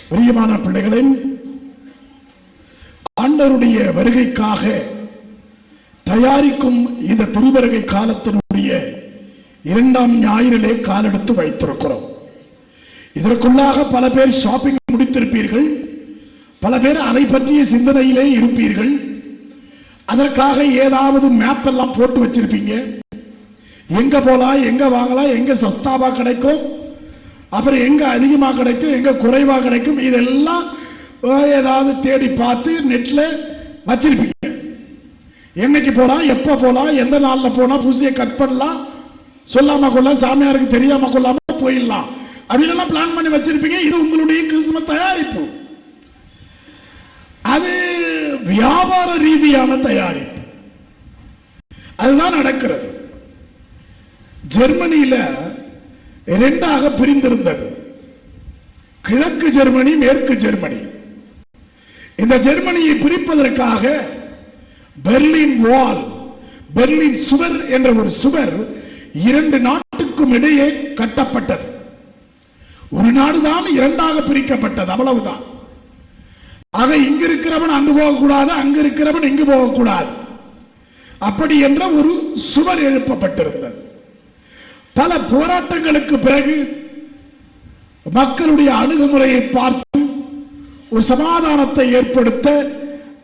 பிரியமான பிள்ளைகளின் ஆண்டவருடைய வருகைக்காக தயாரிக்கும் இந்த திருவருகை காலத்தினுடைய இரண்டாம் ஞாயிறிலே காலெடுத்து வைத்திருக்கிறோம். இதற்குள்ளாக பல பேர் ஷாப்பிங் முடித்திருப்பீர்கள், பல பேர் அதை பற்றிய சிந்தனையிலே இருப்பீர்கள். அதற்காக ஏதாவது மேப் எல்லாம் போட்டு வச்சிருப்பீங்க. எங்க போலாம், எங்க வாங்கலாம், எங்க சஸ்தாவா கிடைக்கும், அப்புறம் எங்க அதிகமாக கிடைக்கும், எங்க குறைவாக கிடைக்கும், இதெல்லாம் ஏதாவது தேடி பார்த்து நெட்ல வச்சிருப்பீங்க. என்னைக்கு போலாம், எப்ப போலாம், எந்த நாள்ல போனா பூசியை கட் பண்ணலாம், சொல்லாம கொள்ளலாம், சாமியாருக்கு தெரியாம கொள்ளாம போயிடலாம் அப்படின்னு பிளான் பண்ணி வச்சிருப்பீங்க. இது உங்களுடைய கிறிஸ்துமஸ் தயாரிப்பு. அது வியாபார ரீதியான தயாரிப்பு. அதுதான் நடக்கிறது. ஜெர்மனியில இரண்டாக பிரிந்திருந்தது, கிழக்கு ஜெர்மனி, மேற்கு ஜெர்மனி. இந்த ஜெர்மனியை பிரிப்பதற்காக பெர்லின் வால், பெர்லின் சுவர் என்ற ஒரு சுவர் இரண்டு நாட்டுக்கும் இடையே கட்டப்பட்டது. ஒரு நாடுதான் இரண்டாக பிரிக்கப்பட்டது, அவ்வளவுதான். ஆக இங்க இருக்கிறவன் அங்கு போகக்கூடாது, அங்கு இருக்கிறவன் இங்கு போகக்கூடாது, அப்படி என்ற ஒரு சுவர் எழுப்பப்பட்டிருந்தது. பல போராட்டங்களுக்கு பிறகு மக்களுடைய அணுகுமுறையை பார்த்து ஒரு சமாதானத்தை ஏற்படுத்த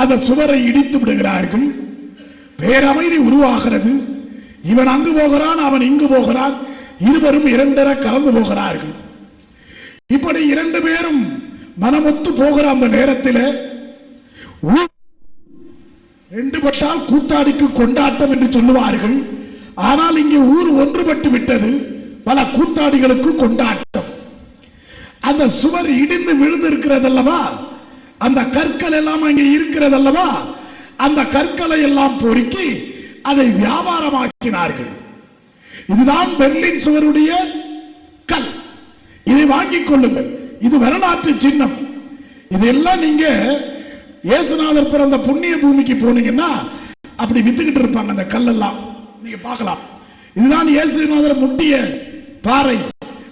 அந்த சுவரை இடித்து விடுகிறார்கள். பேரமைதி உருவாகிறது. இவன் அங்கு போகிறான், அவன் இங்கு போகிறான், இருவரும் இரண்டரை கலந்து போகிறார்கள். இப்படி இரண்டு பேரும் மனமொத்து போகிற அந்த நேரத்தில் ரெண்டு பட்டால் கூத்தாடிக்கு கொண்டாட்டம் என்று சொல்லுவார்கள். ஆனால் இங்கே ஊர் ஒன்றுபட்டு விட்டது, பல கூத்தாடிகளுக்கு கொண்டாட்டம். அந்த சுவர் இடிந்து விழுந்து இருக்கிறது அல்லவா, அந்த கற்கள் எல்லாம் அங்கே இருக்கிறது அல்லவா, அந்த கற்களை எல்லாம் பொறுக்கி அதை வியாபாரமாக்கினார்கள். இதுதான் பெர்லின் சுவருடைய கல். இதை வாங்கிக் கொள்ளுங்கள், இது வரலாற்று சின்னம். இதெல்லாம் நீங்க இயேசுநாதர் பிறந்த புண்ணிய பூமிக்கு போனீங்கன்னா அப்படி வித்துக்கிட்டு இருப்பாங்க அந்த கல்லெல்லாம், நீங்க பார்க்கலாம். இதுதான் இயேசுநாதர் முட்டிய பாறை,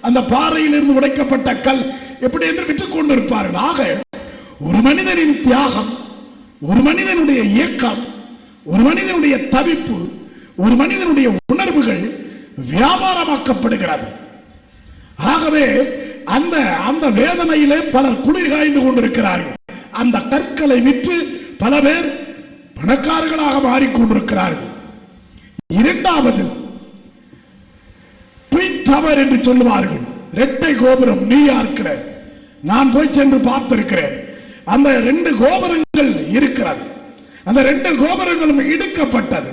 அந்த பாறையில் இருந்து உடைக்கப்பட்ட கல் எப்படி என்று விற்றுக் கொண்டிருப்பார்கள். ஆக ஒரு மனிதனின் தியாகம், ஒரு மனிதனுடைய இயக்கம், ஒரு மனிதனுடைய தவிப்பு, ஒரு மனிதனுடைய உணர்வுகள் வியாபாரமாக்கப்படுகிறது. ஆகவே அந்த அந்த வேதனையிலே பலர் குளிர் காய்ந்து கொண்டிருக்கிறார்கள். அந்த கற்களை விற்று பல பேர் பணக்காரர்களாக மாறிக்கொண்டிருக்கிறார்கள். இரண்டாவது ட்வின் டவர் என்று சொல்லுவார்கள், இரட்டை கோபுரம். நியூயார்க்கில் நான் போய் சென்று பார்த்திருக்கிறேன். அந்த ரெண்டு கோபுரங்கள் இருக்கிறது. அந்த ரெண்டு கோபுரங்களும் இடிக்கப்பட்டது.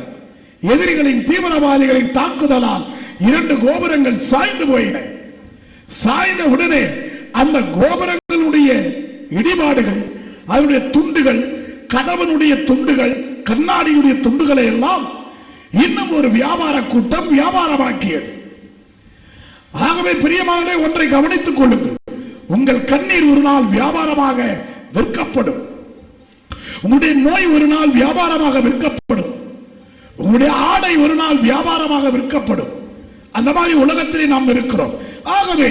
எதிரிகளின் தீவிரவாதிகளின் தாக்குதலால் இரண்டு கோபுரங்கள் சாய்ந்து போயின. சாய்ந்த உடனே அந்த கோபுரங்களுடைய இடிபாடுகள், அதனுடைய துண்டுகள், கதவனுடைய துண்டுகள், கண்ணாடியுடைய துண்டுகளை எல்லாம் இன்னும் ஒரு வியாபார கூட்டம் வியாபாரமாக்கியது. ஆகவே பிரியமானவர்களே, ஒன்றை கவனித்துக் கொள்ளுங்கள். உங்கள் கண்ணீர் ஒரு நாள் வியாபாரமாக விற்கப்படும். உங்களுடைய நோய் ஒரு நாள் வியாபாரமாக விற்கப்படும். உங்களுடைய ஆடை ஒரு நாள் வியாபாரமாக விற்கப்படும். அந்த மாதிரி உலகத்திலே நாம் இருக்கிறோம். ஆகவே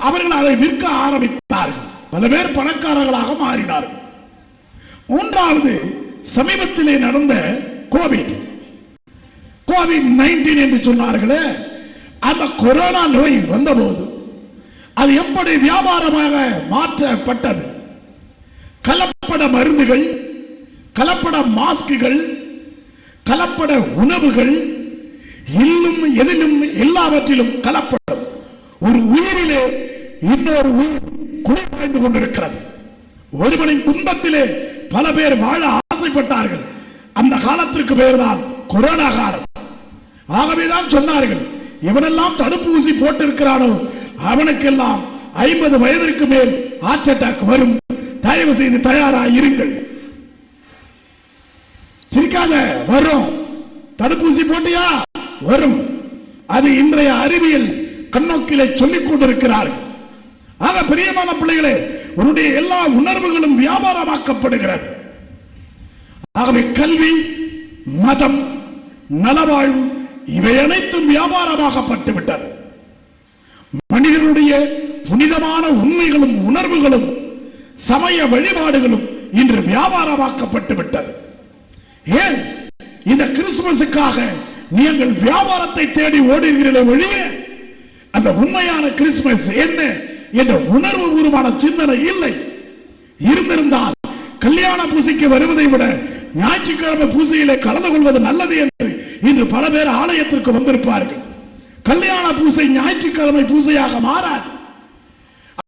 அவர்கள் அதை விற்க ஆரம்பித்தார்கள். பல பேர் பணக்காரர்களாக மாறினார்கள். மூன்றாவது, சமீபத்திலே நடந்த கோவிட்-19 என்று சொன்னார்களே, அந்த கொரோனா நோய் வந்தபோது அது எப்படி வியாபாரமாக மாற்றப்பட்டது. கலப்பட மருந்துகள், கலப்பட மாஸ்குகள், கலப்பட உணவுகள், இன்னும் எதிலும் எல்லாவற்றிலும் கலப்படம். ஒரு உயிரிலே இன்னொரு உயிர் குளிர்ந்து கொண்டிருக்கிறது. ஒருவனின் துன்பத்திலே பல பேர் வாழ ஆசைப்பட்டார்கள். அந்த காலத்திற்கு பெயர்தான் கொரோனா காலம். ஆகவேதான் சொன்னார்கள், இவனெல்லாம் தடுப்பூசி போட்டிருக்கிறானோ அவனுக்கெல்லாம் 50 வயதிற்கு மேல் ஹார்ட் அட்டாக் வரும், தயவு செய்து தயாராக இருங்கள். சிரிக்காத, வரும். தடுப்பூசி போட்டியா, வரும். அது இன்றைய அறிவியல் கண்ணோக்கிலே சொல்லிக் கொண்டிருக்கிறார்கள். ஆக பிரியமான பிள்ளைகளே, உன்னுடைய எல்லா உணர்வுகளும் வியாபாரமாக்கப்படுகிறது. ஆகவே கல்வி, மதம், நலவாழ்வு இவை அனைத்தும் வியாபாரமாக்கப்பட்டு விட்டது. மனிதனுடைய புனிதமான உண்மைகளும் உணர்வுகளும் சமய வழிபாடுகளும் இன்று வியாபாரமாக்கப்பட்டு விட்டது. ஏன் இந்த கிறிஸ்துமஸுக்காக நீங்கள் வியாபாரத்தை தேடி ஓடுகிறீர்களே ஒழிய அந்த உண்மையான கிறிஸ்துமஸ் என்ன என்ற உணர்வு பூர்வமான சிந்தனை இல்லை. இருந்திருந்தால் கல்யாண பூசைக்கு வருவதை விட ஞாயிற்றுக்கிழமை பூசையிலே கலந்து கொள்வது நல்லது என்று இன்று பல பேர் ஆலயத்திற்கு வந்திருப்பார்கள். கல்யாண பூசை ஞாயிற்றுக்கிழமை பூசையாக மாறாது.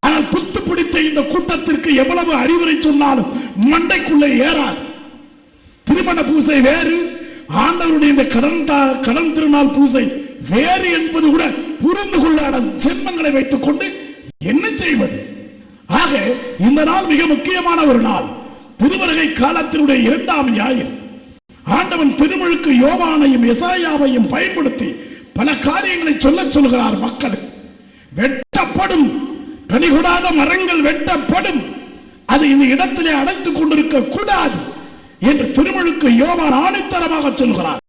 ஆனால் புத்து பிடித்த இந்த கூட்டத்திற்கு எவ்வளவு அறிவுரை சொன்னாலும் மண்டைக்குள்ளே ஏறாது. திருமண பூசை வேறு, ஆண்டவருடைய இந்த கடன் திருநாள் பூசை வேறு என்பது கூட புரிந்து கொள்ளாத ஜென்மங்களை வைத்துக் கொண்டு என்ன செய்வது? ஆக இந்த நாள் மிக முக்கியமான ஒரு நாள். திருவருகை காலத்தினுடைய 2ஆம் ஞாயிறு. ஆண்டவன் திருமுழுக்கு யோவானையும் எசாயாவையும் பயன்படுத்தி பல காரியங்களை சொல்லுகிறார் மக்களுக்கு. வெட்டப்படும், கனிகொடாத மரங்கள் வெட்டப்படும், அது இந்த இடத்திலே அடைத்துக் கொண்டிருக்க கூடாது என்று திருமுழுக்கு யோவான் ஆணித்தரமாக சொல்கிறார்.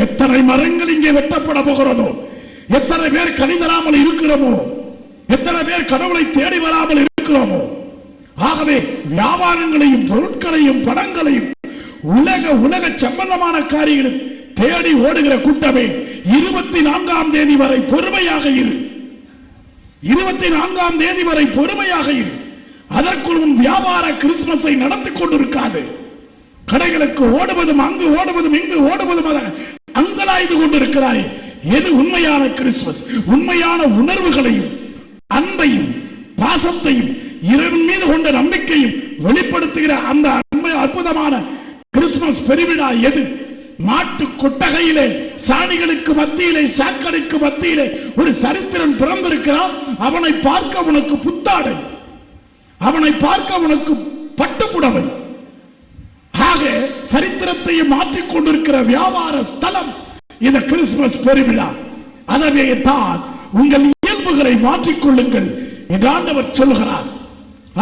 எத்தனை மரங்கள் இங்கே வெட்டப்பட போகிறதோ, எத்தனை பேர் கனி தராமல் இருக்கிறோமோ, எத்தனை பேர் கடவுளை தேடி வராமல் இருக்கிறோமோ. ஆகவே வியாபாரங்களையும் பொருட்களையும் பணங்களையும் உலக சம்பந்தமான காரியங்களும் தேடி ஓடுகிற கூட்டமே 24ஆம் தேதி வரை பொறுமையாக இரு. 24ஆம் தேதி வரை பொறுமையாக இரு. அதற்குள் உன் வியாபார கிறிஸ்துமஸை நடத்தி கொண்டிருக்காது. கடைகளுக்கு ஓடுவதும் அங்கு ஓடுவதும் இங்கு ஓடுவதும் அங்கலாய்ந்து கொண்டிருக்கிறாய். எது உண்மையான கிறிஸ்துமஸ்? உண்மையான உணர்வுகளையும் அன்பையும் பாசத்தையும் இறைவன் மீது கொண்ட நம்பிக்கையும் வெளிப்படுத்துகிற அந்த அற்புதமான கிறிஸ்துமஸ் பெருவிழா எது? மாட்டு கொட்டகையிலே சாணிகளுக்கு மத்தியிலே சாக்கடைக்கு மத்தியிலே ஒரு சரித்திரன் பிறந்திருக்கிறான். அவனை பார்க்க உனக்கு புத்தாடை, அவனை பார்க்க உனக்கு பட்டுப்புடவை. ஆக சரித்திரத்தையும் மாற்றிக் கொண்டிருக்கிற வியாபார ஸ்தலம் இந்த கிறிஸ்துமஸ் பெருவிழா. அதவே தான் உங்கள் இயல்புகளை மாற்றிக்கொள்ளுங்கள் என்று ஆண்டவர் சொல்கிறார்.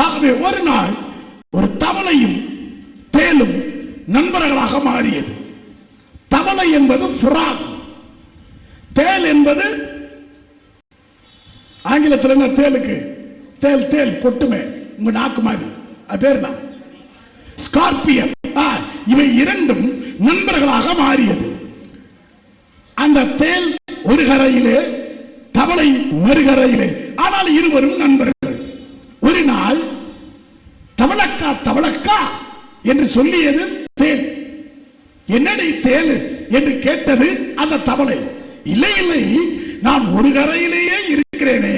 ஆகவே ஒரு நாள் ஒரு தவளையும் தேலும் நண்பர்களாக மாறியது. தவளை என்பது ஃப்ராக், தேல் என்பது ஆங்கிலத்தில் என்ன தேலுக்கு? தேல் தேல் கொட்டுமே உங்க நாக்கு மாதிரி, அது பேர் என்ன? ஸ்கார்பியன். இவை இரண்டும் நண்பர்களாக மாறியது. அந்த தேல் ஒரு கரையிலே, தவளை மறுகரையிலே, ஆனால் இருவரும் நண்பர்கள். ஒரு நாள் தவளக்கா தவளக்கா என்று சொல்லியது தேல். என்னடி தேல் என்று கேட்டது அந்த தவளை. இல்லை இல்லை, நான் ஒரு கரையிலேயே இருக்கிறேனே,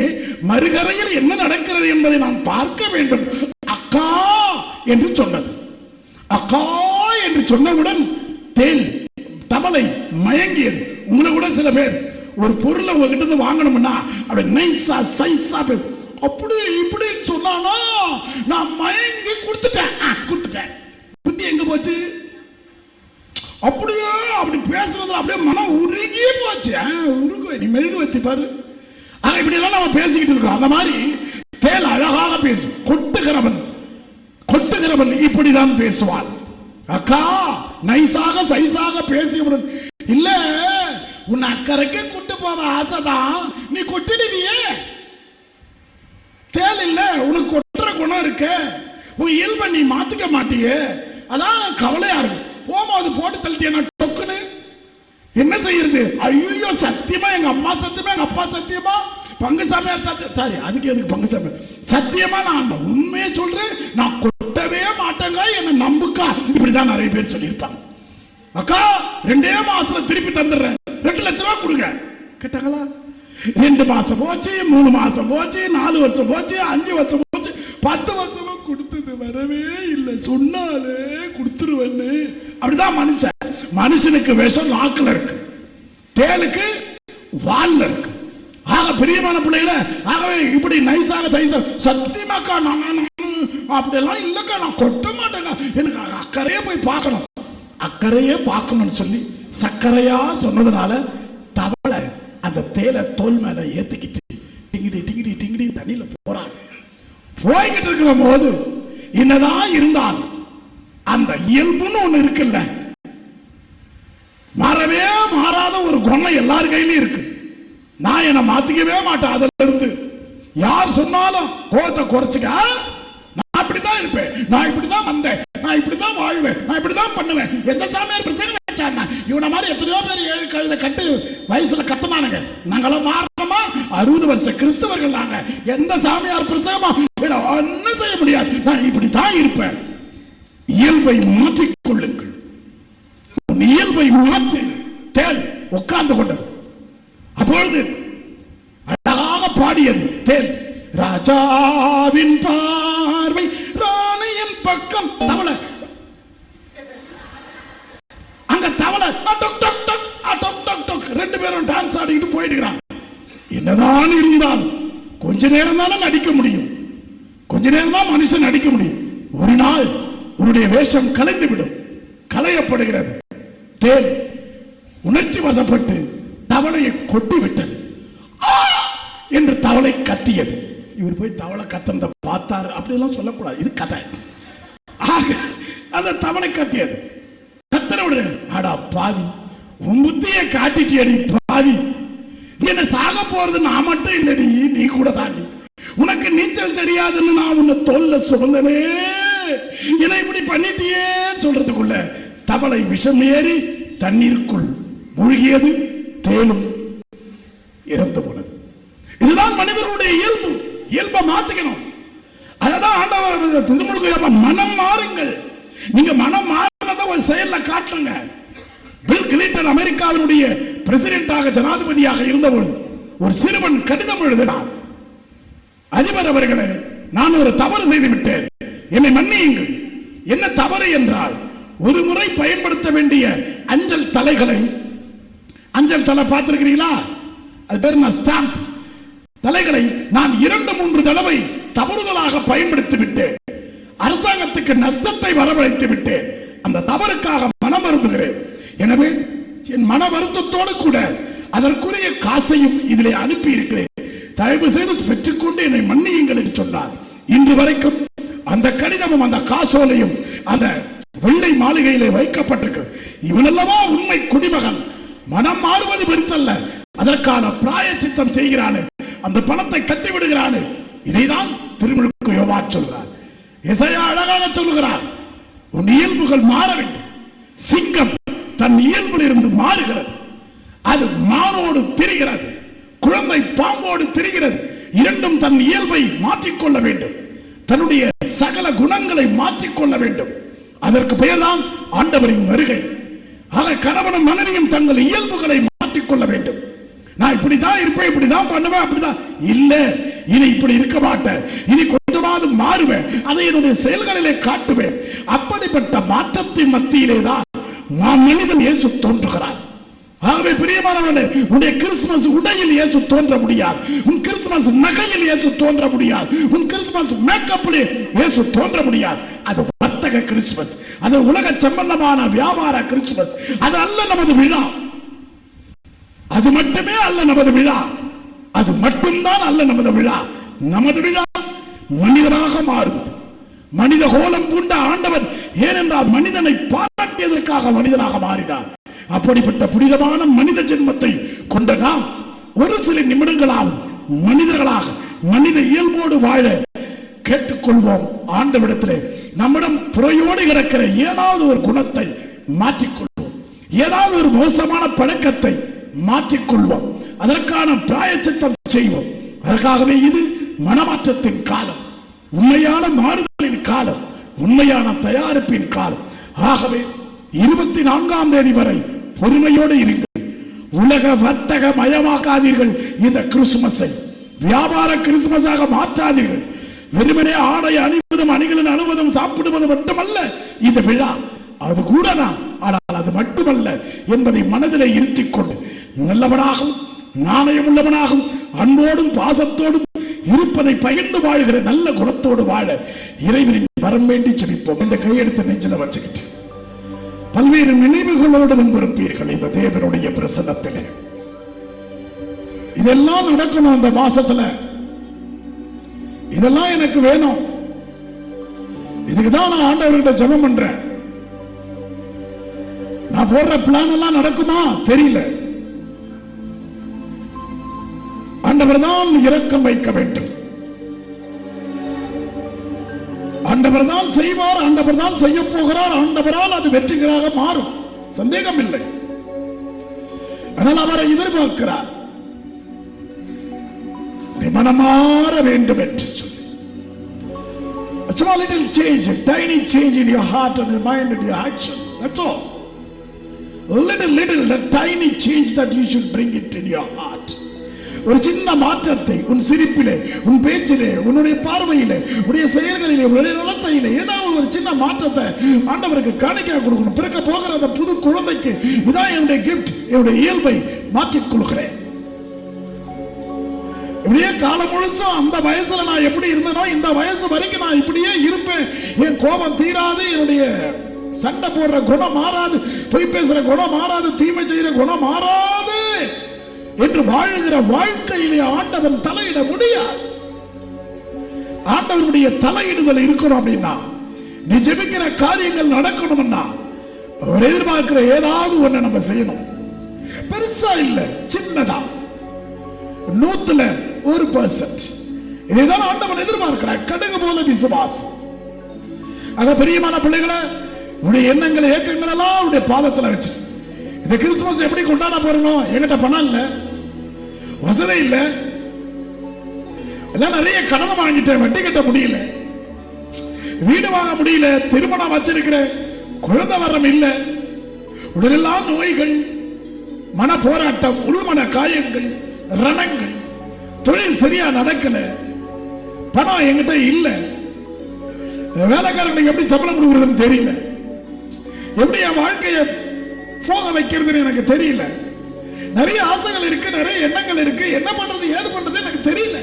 மறுகரையில் என்ன நடக்கிறது என்பதை நான் பார்க்க வேண்டும் அக்கா என்று சொன்னது. அக்கா என்று சொன்னவுடன் தேல் தவளை மயங்கியது. உங்களை கூட சில பேர் ஒரு பொருளை உங்ககிட்ட இருந்து வாங்கணும்னா அப்படி நைஸா சைஸா அப்படி இப்படி சொன்னானா நான் மயங்கி கொடுத்துட்டேன். புத்தி எங்க போச்சு? அப்படியே அப்படி பேசுறதுல அப்படியே மனம் உருகியே போச்சு. நீ மெழுகு வச்சு பாரு. இப்படி எல்லாம் நம்ம பேசிக்கிட்டு இருக்கோம். அந்த மாதிரி தேல் அழகாக பேசும். கொட்டுகிறவன் இப்படிதான் பேசுவான். அக்கா நைஸாக சைஸாக பேசியவுடன், இல்ல உன் அக்கறைக்கு கூட்டு போவ ஆசைதான், நீ கொட்டிடுவியே. தேல் இல்ல, உனக்கு கொட்டுற குணம் இருக்கு, உன் இயல்பை நீ மாத்திக்க மாட்டியே, அதான் கவலையா இருக்கும். போகும்போது போட்டு தள்ளிட்டேன் டொக்குன்னு என்ன செய்யறது? ஐயோ சத்தியமா எங்க அம்மா சத்தியமா எங்க அப்பா சத்தியமா பங்குசாமியார் சத்தியம், சாரி அதுக்கு எதுக்கு பங்குசாமியார் சத்தியமா நான் உண்மையை சொல்றேன், நான் கொட்டவே மாட்டேங்க, என்ன நம்புக்கா. இப்படிதான் நிறைய பேர் சொல்லியிருப்பாங்க. அக்கா 2 மாசத்துல திருப்பி தந்துடுறேன், 2 லட்சம் ரூபாய் கொடுங்க. கேட்டாங்களா? 2 மாசம் போச்சு, 3 மாசம் போச்சு, 4 வருஷம் போச்சு, 5 வருஷம் போச்சு, 10 வருஷமா கொடுத்தது வரவே இல்லை, சொன்னாலே கொடுத்துருவேன்னு. அப்படிதான் மனுஷனுக்கு விஷம் நாக்குல இருக்கு, தேலுக்கு வால்ல இருக்கு. ஆக பிரியமான பிள்ளைகளை, ஆகவே இப்படி நைஸாக சைஸா சத்தியமாக்கா நான் அப்படியெல்லாம் இல்லக்கா, நான் கொட்ட மாட்டேங்க, எனக்கு அக்கறையே போய் பார்க்கணும், அக்கறையே பார்க்கணும்னு சொல்லி சக்கரையா சொன்னதுனால தவளை அந்த தேலை தோல் மேல ஏத்திக்கிட்டு டிங்கிடி டிங்கிடி டிங்கிடி தண்ணியில போறாங்க. போய்கிட்டு இருக்கிற போது என்னதான் இருந்தாலும் அந்த இயல்புன்னு ஒண்ணு இருக்குல்ல, மாறவே மாறாத ஒரு குணம் எல்லார் கையிலும் இருக்கு. நான் என்ன மாத்திக்கவே மாட்டேன். அதுல இருந்து யார் சொன்னாலும் கோபத்தை குறைச்சுக்க, நான் அப்படித்தான் நான் இப்படிதான் வந்தேன், நான் இப்படிதான் வாழ்வேன், நான் இப்படிதான் பண்ணுவேன். எந்த சாமியார் பிரசங்கம் வச்சாங்க, இவன மாதிரி எத்தனையோ பேர் 7 கழுத கட்டு வயசுல கத்துனானுங்க. நாங்களாம் மாறணுமா? 60 வருஷ கிறிஸ்தவர்கள் நாங்க. எந்த சாமியார் பிரசங்கமா ஒன்னும் செய்ய முடியாது. நான் இப்படித்தான் இருப்பேன். இயல்பை மாற்றிக் கொள்ளுங்கள். இயல்பை மாற்றி தேல் உட்கார்ந்து கொண்டது. அப்பொழுது அழகாக பாடியது தேல். ராஜாவின் பார்வை ராணியின் பக்கம். தவளை அங்க தவளை 2 பேரும் டான்ஸ் ஆடிட்டு போயிடுறாங்க. என்னதான் இருந்தாலும் கொஞ்ச நேரம் தானே நடிக்க முடியும், கொஞ்ச நேரம் தான் மனுஷன் நடிக்க முடியும். ஒரு நாள் உன்னுடைய வேஷம் கலைந்து விடும், களையப்படுகிறது. தேல் உணர்ச்சி வசப்பட்டு தவளையை கொட்டி விட்டது. என்று தவளை கத்தியது. இவர் போய் தவளை கத்தந்த பார்த்தாரு அப்படியெல்லாம் சொல்லக்கூடாது, இது கதை. அந்த தவளை கத்தியது. கத்தனோட ஆடா பாவி, உன் புத்தியை காட்டிட்டு அடி பாவி, என்ன சாக போறது நான் மட்டும் இல்லடி, நீ கூட தாண்டி. உனக்கு நீச்சல் தெரியாதுன்னு நான் உன்னை தோல்ல சுமந்தனே, என்னை இப்படி பண்ணிட்டியே சொல்றதுக்குள்ள தவளை விஷம் ஏறி தண்ணீருக்குள் மூழ்கியது. தேலும் இறந்து போனது. இதுதான் மனிதனுடைய இயல்பு. இயல்பை மாத்திக்கணும். அததான் ஆண்டவர் திருமுழுக்கு மனம் மாறுங்கள். நீங்க மனம் மாறினதை ஒரு செயல்ல காட்டுங்க. பில் கிளின்டன் அமெரிக்காவினுடைய பிரசிடென்டாக ஜனாதிபதியாக இருந்தபோது ஒரு சிறுவன் கடிதம் எழுதினார். அதிபர் அவர்களே, நான் ஒரு தவறு செய்து விட்டேன், என்னை மன்னியுங்கள். என்ன தவறு என்றால், ஒரு முறை பயன்படுத்த வேண்டிய அஞ்சல் தலைகளை, அஞ்சல் தலை பார்த்திருக்கிறீங்களா, அது பேர் ஸ்டாம்ப் தலைகளை நான் 2-3 தடவை தவறுதலாக பயன்படுத்தி விட்டேன். அரசாங்கத்துக்கு நஷ்டத்தை வரவழைத்து விட்டேன். அந்த தவறுக்காக மனம் வருந்துகிறேன். எனவே என் மன வருத்தத்தோடு கூட அதற்குரிய காசையும் இதிலே அனுப்பி இருக்கிறேன். தயவு செய்து பெற்றுக்கொண்டு என்னை மன்னியுங்கள் என்று சொன்னார். இன்று வரைக்கும் அந்த கடிதமும் அந்த காசோலையும் அந்த வெள்ளை மாளிகையிலே வைக்கப்பட்டிருக்கிறது. இவனல்லவா உண்மை குடிமகன். மனம் மாறுவது பெருத்தல்ல, அதற்கான பிராயச்சித்தம் செய்கிறானே, அந்த பணத்தை கட்டி விடுகிறானே. இதைதான் திருமுழுக்கு யோவான் சொல்கிறார். எசையா அழகாக சொல்லுகிறார், உன் இயல்புகள் மாற வேண்டும். சிங்கம் தன் இயல்பில் இருந்து மாறுகிறது. அது மானோடு திரிகிறது, குழந்தை பாம்போடு திரிகிறது. இரண்டும் தன் இயல்பை மாற்றிக்கொள்ள வேண்டும், தன்னுடைய சகல குணங்களை மாற்றிக்கொள்ள வேண்டும். அதற்கு பெயர்தான் ஆண்டவரின் வருகை. ஆக கணவனும் மனைவியும் தங்கள் இயல்புகளை மாற்றிக்கொள்ள வேண்டும். நான் இப்படிதான் இருப்பேன், இப்படிதான் பண்ணுவேன், அப்படிதான் இல்ல, இனி இப்படி இருக்க மாட்டேன், இனி கொஞ்சமாவது மாறுவேன், அதை என்னுடைய செயல்களிலே காட்டுவேன். அப்படிப்பட்ட மாற்றத்தின் மத்தியிலே தான் மனிதன் இயேசு தோன்றுகிறார். ஆகவே பிரியமானவர்களே, உன்னுடைய கிறிஸ்துமஸ் உடையில் இயேசு தோன்ற முடியாது, உன் கிறிஸ்துமஸ் நகையில் இயேசு தோன்ற முடியாது, உன் கிறிஸ்துமஸ் மேக்கப்பில் இயேசு தோன்ற முடியாது. அது வர்த்தக கிறிஸ்துமஸ், அது உலக சம்பந்தமான வியாபார கிறிஸ்துமஸ். அது அல்ல நமது விழா, அது மட்டுமே அல்ல நமது விழா, அது மட்டும்தான் அல்ல நமது விழா. நமது விழா மனிதனாக மாறுவது. மனித கோலம் பூண்ட ஆண்டவன், ஏனென்றால் மனிதனை பாராட்டியதற்காக மனிதனாக மாறினார். அப்படிப்பட்ட புனிதமான மனித ஜென்மத்தை கொண்ட நாம் ஒரு சில நிமிடங்களாவது மனிதர்களாக மனித இயல்போடு வாழ கேட்டுக்கொள்வோம். ஆண்டவரிடத்திலே நம்மிடம் புறையோடு கிடக்கிற ஏதாவது ஒரு குணத்தை மாற்றிக்கொள்வோம், ஏதாவது ஒரு மோசமான பழக்கத்தை மாற்றிக்கொள்வோம், அதற்கான பிராயச்சித்தம் செய்வோம். அதற்காகவே இது மனமாற்றத்தின் காலம், உண்மையான மாறுதலின் காலம், உண்மையான தயாரிப்பின் காலம். ஆகவே 24ஆம் தேதி வரை பொறுமையோடு இருங்கள். உலக வர்த்தக மயமாக்காதீர்கள். இந்த கிறிஸ்துமஸை வியாபார கிறிஸ்துமஸாக மாற்றாதீர்கள். வெறுமனே ஆடை அணிவதும் அணிகளின் அணுவதும் சாப்பிடுவது மட்டுமல்ல இந்த விழா, அது கூட தான். ஆனால் அது மட்டுமல்ல என்பதை மனதிலே இருத்திக் கொண்டு நல்லவனாகவும் நாணயம் உள்ளவனாகவும் அன்போடும் பாசத்தோடும் இருப்பதை பகிர்ந்து வாழ்கிற நல்ல குணத்தோடு வாழ இறைவனின் வரம் வேண்டி செபிப்போம். இந்த கையெடுத்து நெஞ்சில வச்சுக்கிட்டு பல்வேறு நினைவுகளோடு வந்திருப்பீர்கள் இந்த தேவனுடைய பிரசன்னத்திலே. இதெல்லாம் நடக்கணும் அந்த மாசத்துல, இதெல்லாம் எனக்கு வேணும், இதுக்குதான் நான் ஆண்டவர்கிட்ட ஜெபம் பண்றேன். நான் போடுற பிளான் எல்லாம் நடக்குமா தெரியல. ஆண்டவர் தான் இரக்கம் வைக்க வேண்டும். ஆண்டவர் தான் செய்வார், ஆண்டவர் தான் செய்ய போகிறார், ஆண்டவரால் அது வெற்றிகளாக மாறும், சந்தேகம் இல்லை. ஆனால் அவரை எதிர்பார்க்கிறார், நீ மனமாற வேண்டும் என்று சொல்லி. A small little change, a tiny change in your heart and your mind and your action. That's all. Little, the tiny change that you should bring it in your heart. ஒரு சின்ன மாற்றத்தை உன் சிரிப்பிலே, உன் பேச்சிலே, உன்னுடைய பார்வையிலே, உன்னுடைய செயல்களிலே, உன்னுடைய நடத்தையிலே ஏதாவது ஒரு சின்ன மாற்றத்தை ஆண்டவருக்கு காணிக்கையாக கொடுக்கணும். பிறக்க போகிற அந்த புது குழந்தைக்கு இதான் என்னுடைய கிஃப்ட், என்னுடைய இயல்பை மாற்றிக் கொள்கிறேன். இப்படியே காலம் முழுசும் அந்த வயசுல நான் எப்படி இருந்தனோ இந்த வயசு வரைக்கும் நான் இப்படியே இருப்பேன், என் கோபம் தீராது, என்னுடைய சண்டை போடுற குணம் மாறாது, பொய் பேசுற குணம் மாறாது, தீமை செய்கிற குணம் மாறாது என்று வாழ்கிற வாழ்க்கையிலே ஆண்டவன் தலையிட முடியாது. ஆண்டவனுடைய தலையிடுதல் இருக்கணும் அப்படின்னா, நீ ஜெபிக்கிற காரியங்கள் நடக்கணும்னா அவர் எதிர்பார்க்கிற ஏதாவது ஒண்ணு நம்ம செய்யணும். பெருசா இல்ல, சின்னதா, 100% இதைதான் ஆண்டவன் எதிர்பார்க்கிறார். கடுகு போல விசுவாசம். ஆக பிரியமான பிள்ளைகளை, உடைய எண்ணங்களை ஏக்கங்கள் எல்லாம் உடைய பாதத்தில் வச்சு இந்த கிறிஸ்துமஸ் எப்படி கொண்டாட போறோம்? என்கிட்ட பணம் இல்ல, வசதி இல்ல, எல்லாம் நிறைய கடன் வாங்கிட்டேன், வட்டி கட்ட முடியல, வீடு வாங்க முடியல, திருமணம் வச்சிருக்கிறேன், குழந்தை வரம் இல்ல, உடலெல்லாம் நோய்கள், மன போராட்டம், உள்மன காயங்கள், ரணங்கள், தொழில் சரியா நடக்கல, பணம் என்கிட்ட இல்ல, வேலைக்காரங்களுக்கு எப்படி சம்பளம் கொடுக்குறதுன்னு தெரியல, எப்படி என் வாழ்க்கையை போக வைக்கிறதுன்னு எனக்கு தெரியல, நிறைய ஆசைகள் இருக்கு, நிறைய எண்ணங்கள் இருக்கு, என்ன பண்றது ஏது பண்றது எனக்கு தெரியல,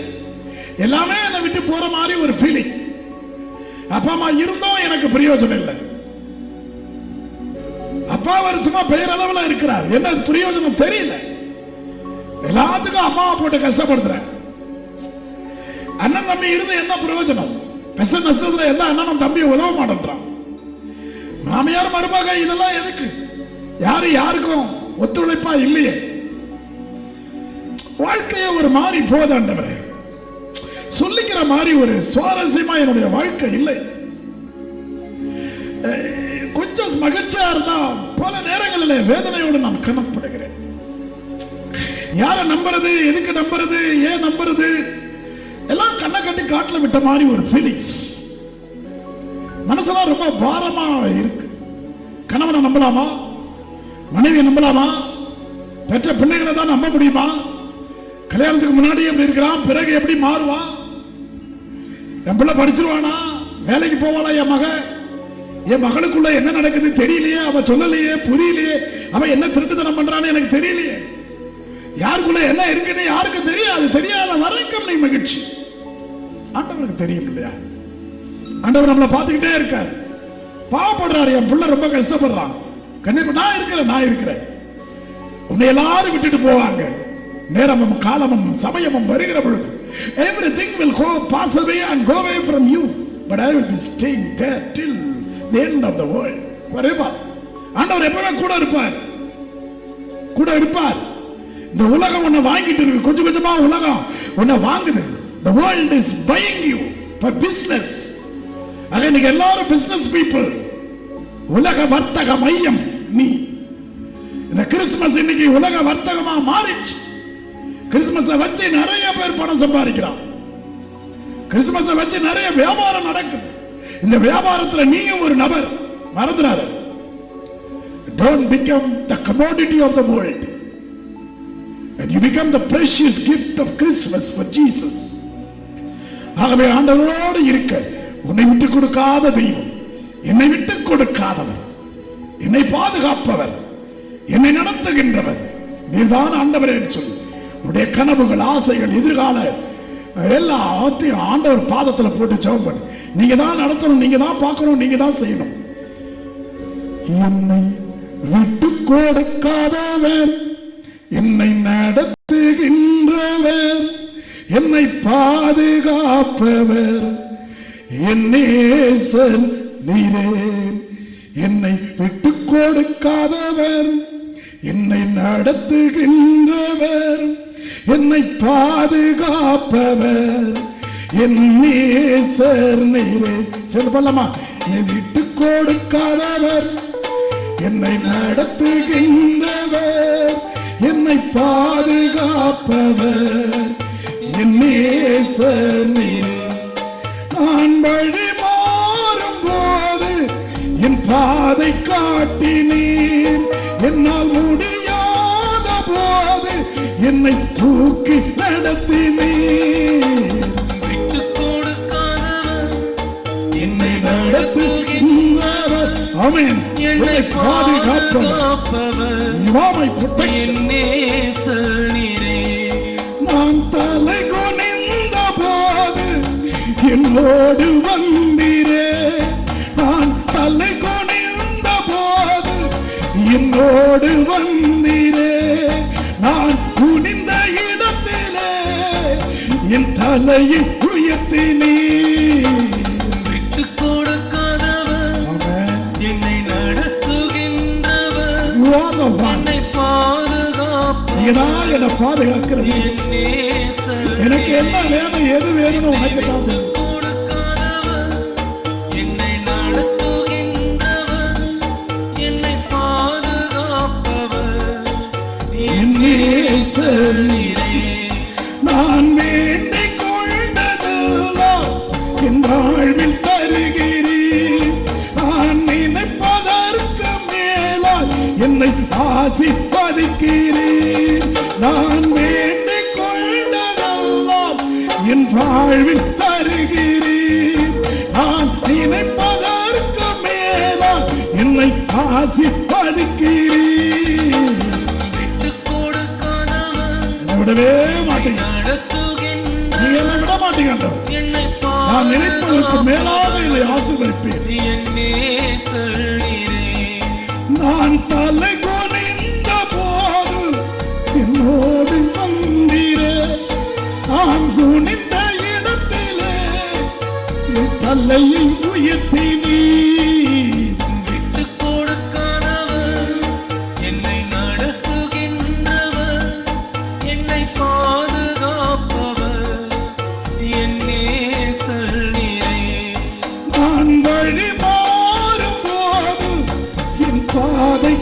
எல்லாமே என்னை விட்டு போற மாதிரி ஒரு ஃபீலிங். அப்பா அம்மா இருந்தும் எனக்கு பிரயோஜனம் இல்லை, அப்பா அவர் சும்மா பெயரளவில் இருக்கிறார், என்ன பிரயோஜனம் தெரியல, எல்லாத்துக்கும் அம்மாவை போட்டு கஷ்டப்படுத்துறேன். அண்ணன் தம்பி இருந்து என்ன பிரயோஜனம்? கஷ்ட நஷ்டத்துல எந்த அண்ணனும் தம்பி உதவ மாட்டேன்றான். மாமியார் மருமக இதெல்லாம் எதுக்கு? யாரு யாருக்கும் ஒத்துழைப்பா இல்லையே. வாழ்க்கைய ஒரு மாறி போதாண்டவரே, சொல்லிக்கிற மாதிரி ஒரு சுவாரஸ்யமா என்னுடைய வாழ்க்கை இல்லை. கொஞ்சம் மகிழ்ச்சியா இருந்தா பல நேரங்களில் வேதனையோடு நான் காணப்படுகிறேன். யாரை நம்புறது, எதுக்கு நம்புறது, ஏன் நம்புறது, எல்லாம் கண்ணை கட்டி காட்டுல விட்ட மாதிரி ஒரு ஃபீலிங்ஸ். மனசெல்லாம் ரொம்ப பாரமா இருக்கு. கணவனை நம்பலாமா? மனைவியை நம்பலாமா? பெற்ற பிள்ளைகளை தான் நம்ப முடியுமா? கல்யாணத்துக்கு முன்னாடி எப்படி இருக்கிறான், பிறகு எப்படி மாறுவான்? என் பிள்ளை படிச்சிருவானா? வேலைக்கு போவாளா? என் மகளுக்குள்ள என்ன நடக்குது தெரியலையே, அவ சொல்லலையே, புரியலையே, அவ என்ன திருட்டுத்தனம் பண்றான்னு எனக்கு தெரியலையே, யாருக்குள்ள என்ன இருக்குன்னு யாருக்கு தெரியாது. தெரியாத வரைக்கும் நீ மகிழ்ச்சி. ஆண்டவருக்கு தெரியும் இல்லையா? ஆண்டவர் நம்மளை பார்த்துக்கிட்டே இருக்கார், பாவப்படுறாரு, என் பிள்ளை ரொம்ப கஷ்டப்படுறான், கண்டிப்பா நான் இருக்கிறேன். உன்னை எல்லாரும் விட்டுட்டு போவாங்க, நேரமும் காலமும் சமயமும் வருகிற பொழுது everything will pass away and go away from you, but I will be staying there till the end of the world forever. ஆண்டவர் எப்பவுமே கூட இருப்பார். இந்த உலகம் உன்னை வாங்கிட்டு இருக்கு, கொஞ்சம் கொஞ்சமா உலகம் உன்னை வாங்குது. The world is buying you for business. ஆக நீங்க எல்லாரும் business people, உலக வர்த்தக மையம் நீ. இந்த கிறிஸ்துமஸ் இன்னைக்கு உலக வர்த்தகமா மாறிச்சு. கிறிஸ்துமஸை வச்சு நிறைய பேர் பணம் சம்பாதிக்கிறான், கிறிஸ்துமஸை வச்சு நிறைய வியாபாரம் நடக்குது. இந்த வியாபாரத்துல நீங்க ஒரு நபர், மறந்துடாத. Don't become the commodity of the world, and you become the precious gift of Christmas for Jesus. ஆகவே ஆண்டவரோடு இருக்க உன்னை விட்டு கொடுக்காத தெய்வம், என்னை விட்டு கொடுக்காதவர், என்னை பாதுகாப்பவர், என்னை நடத்துகின்றவர் நீர்தான் ஆண்டவரே என்று சொல்லி உன்னுடைய கனவுகள், ஆசைகள், எதிர்கால எல்லாத்தையும் ஆண்டவர் பாதத்தில் போட்டு ஜெபம் பண்ணு. நீங்க தான் நடத்தணும், நீங்க தான் பார்க்கணும், நீங்க தான் செய்யணும். என்னை விட்டு கொடுக்காதவர், என்னை நடத்துகின்றவர், என்னை பாதுகாப்பவர், என் நேசர் நீரே. என்னை விட்டு கொடுக்காதவர், என்னை நடத்துகின்றவர், என்னை பாதுகாப்பவர், என் நேசர் நீரே. சொல்லலாமா? என்னை விட்டு கொடுக்காதவர், என்னை நடத்துகின்றவர், என்னை பாதுகாப்பவர், என் நேசர் நீரே. நான் வழி மாறும் போது என் பாதை காட்டினீர், என்னால் முடியாத போது என்னை தூக்கி நடத்தினீர். விட்டு கொடுக்காதவர், என்னை நடத்துகின்றவர், ஆமென், என்னை பாதுகாப்பவர், இவாமை protection. நேசர் நீரே. நான் தலை குனிந்த போது என்னோடு வந்தீரே, நான் தலை குனிந்த போது என்னோடு வந்தீரே, நான் குனிந்த இடத்திலே என் தலையை உயர்த்தினீர். விட்டு கொடுக்காதவர், ஆமென். என்னை நடத்துகின்றவர், You are the one. என்னை பாதுகாப்பவர், நீதான் என்னை பாதுகாக்கிறது. என் நேசர் எனக்கு என்ன வேணும், எது வேணும்னு உனக்கு தான் தெரியும். கொடுக்காதவர், என்னை நடத்துகின்றவர், என்னை பாதுகாப்பவர், என் நேசர் நீரே. நான் வேண்டிக் கொண்டதெல்லாம் என் வாழ்வில் தருகிறீர். நான் நினைப்பதற்கு மேலாய் என்னை ஆசீர்வதிக்கிறீர். நான் வேண்டிக் கொண்டதெல்லாம் என் வாழ்வில் தருகிறீர். நான் நினைப்பதற்கு மேலாய் என்னை ஆசீர்வதிக்கிறீர். விட்டு கொடுக்காதவர், என்னை விடவே மாட்டீங்க, நடத்துகின்றவர், நீங்க என்னை விட மாட்டீங்க. என்னை நான் நினைப்பதற்கு மேலாக என்னை ஆசீர்வதிப்பேன். என் நேசர் நீரே. நான் தலை குனிந்த போது என்னோடு வந்தீரே, நான் குனிந்த இடத்திலே என் தலையை உயர்த்தினீர். விட்டு கொடுக்காதவர், என்னை நடத்துகின்றவர், என்னை பாதுகாப்பவர், என் நேசர் நீரே. நான் வழி மாறும் போது என் பாதை